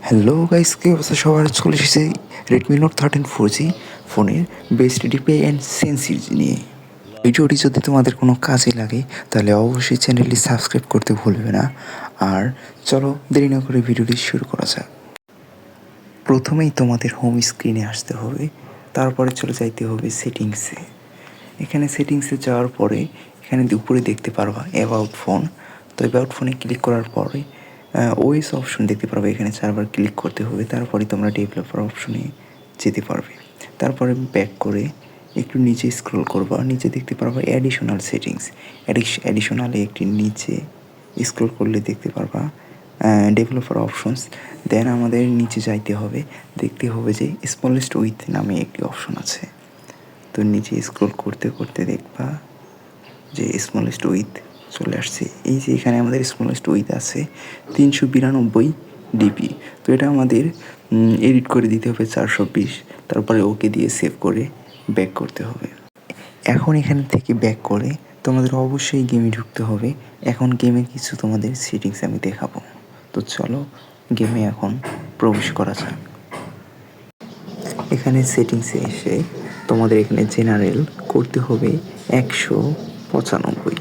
Hello guys, কি অবস্থা সবার? চলে এসেছে রেডমি নোট 13 4G ফোনের বেস্ট ডিসপ্লে অ্যান্ড সেন্সিজ নিয়ে। ভিডিওটি যদি তোমাদের কোনো কাজে লাগে তাহলে অবশ্যই চ্যানেলটি সাবস্ক্রাইব করতে ভুলবে না। আর চলো দেরি না করে ভিডিওটি শুরু করা যাক। প্রথমেই তোমাদের হোম স্ক্রিনে আসতে হবে, তারপরে চলে যাইতে হবে সেটিংসে। এখানে সেটিংসে যাওয়ার পরে এখানে উপরে দেখতে পারবা অ্যাবাউট ফোন। তো অ্যাবাউট ফোনে ক্লিক করার পরে ওএস অপশন দেখতে পারবে, এখানে 4বার ক্লিক করতে হবে, তারপরে তোমরা ডেভেলপার অপশনে যেতে পারবে। তারপরে ব্যাক করে একটু নিচে স্ক্রল করবা, নিচে দেখতে পারবা অ্যাডিশনাল সেটিংস। অ্যাডিশনালে একটি নিচে স্ক্রল করলে দেখতে পারবা ডেভেলপার অপশনস। দেন আমাদের নিচে যাইতে হবে, দেখতে হবে যে স্মলেস্ট উইথ নামে একটি অপশন আছে। তো নিচে স্ক্রল করতে করতে দেখবা যে স্মলেস্ট উইথ চলে আসছে। এই যে এখানে আমাদের স্মলেস্ট উইথ আছে 392 ডিপি। তো এটা আমাদের এডিট করে দিতে হবে 420, তারপরে ওকে দিয়ে সেভ করে ব্যাক করতে হবে। এখন এখান থেকে ব্যাক করে তোমাদের অবশ্যই গেমে ঢুকতে হবে। এখন গেমে কিছু তোমাদের সেটিংস আমি দেখাবো। তো চলো গেমে এখন প্রবেশ করা যাক। এখানে সেটিংসে এসে তোমাদের এখানে জেনারেল করতে হবে 195।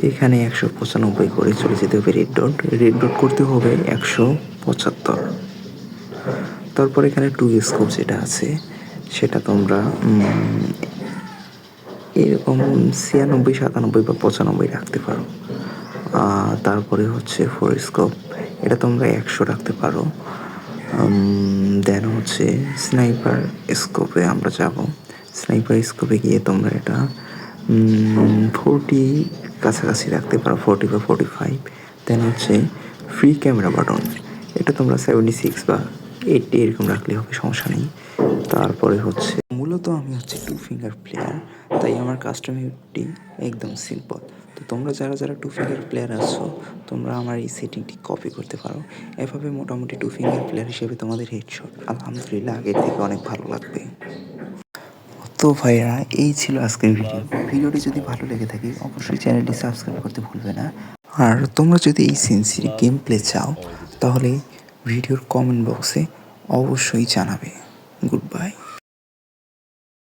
এখানে 195 করে চলে যেতে হবে রেড ডট করতে হবে 175। তারপর এখানে টু স্কোপ যেটা আছে সেটা তোমরা এরকম 96, 97 বা 95 রাখতে পারো। তারপরে হচ্ছে ফোর স্কোপ, এটা তোমরা 100 রাখতে পারো। দেন হচ্ছে স্নাইপার স্কোপে আমরা যাব। স্নাইপার স্কোপে গিয়ে তোমরা এটা 40 কাছাকাছি রাখতে পারো, 40 বা 45। দেন হচ্ছে ফ্রি ক্যামেরা বাটন, এটা তোমরা 76 বা 80 এরকম রাখলে হবে, সমস্যা নেই। তারপরে হচ্ছে মূলত আমি হচ্ছে 2 ফিঙ্গার প্লেয়ার, তাই আমার কাস্টমাইজটি একদম সিম্পল। তো তোমরা যারা যারা 2 ফিঙ্গার প্লেয়ার আছো তোমরা আমার এই সেটিংটি কপি করতে পারো। এভাবে মোটামুটি 2 ফিঙ্গার প্লেয়ার হিসেবে তোমাদের হেডশট আলহামদুলিল্লাহ আগের থেকে অনেক ভালো লাগবে। তো ভাইরা, এই ছিল আজকের ভিডিওটি যদি ভালো লেগে থাকে অবশ্যই চ্যানেলটি সাবস্ক্রাইব করতে ভুলবে না। আর তোমরা যদি এই সেন্সির গেম প্লে চাও তাহলে ভিডিওর কমেন্ট বক্সে অবশ্যই জানাবে। Good bye.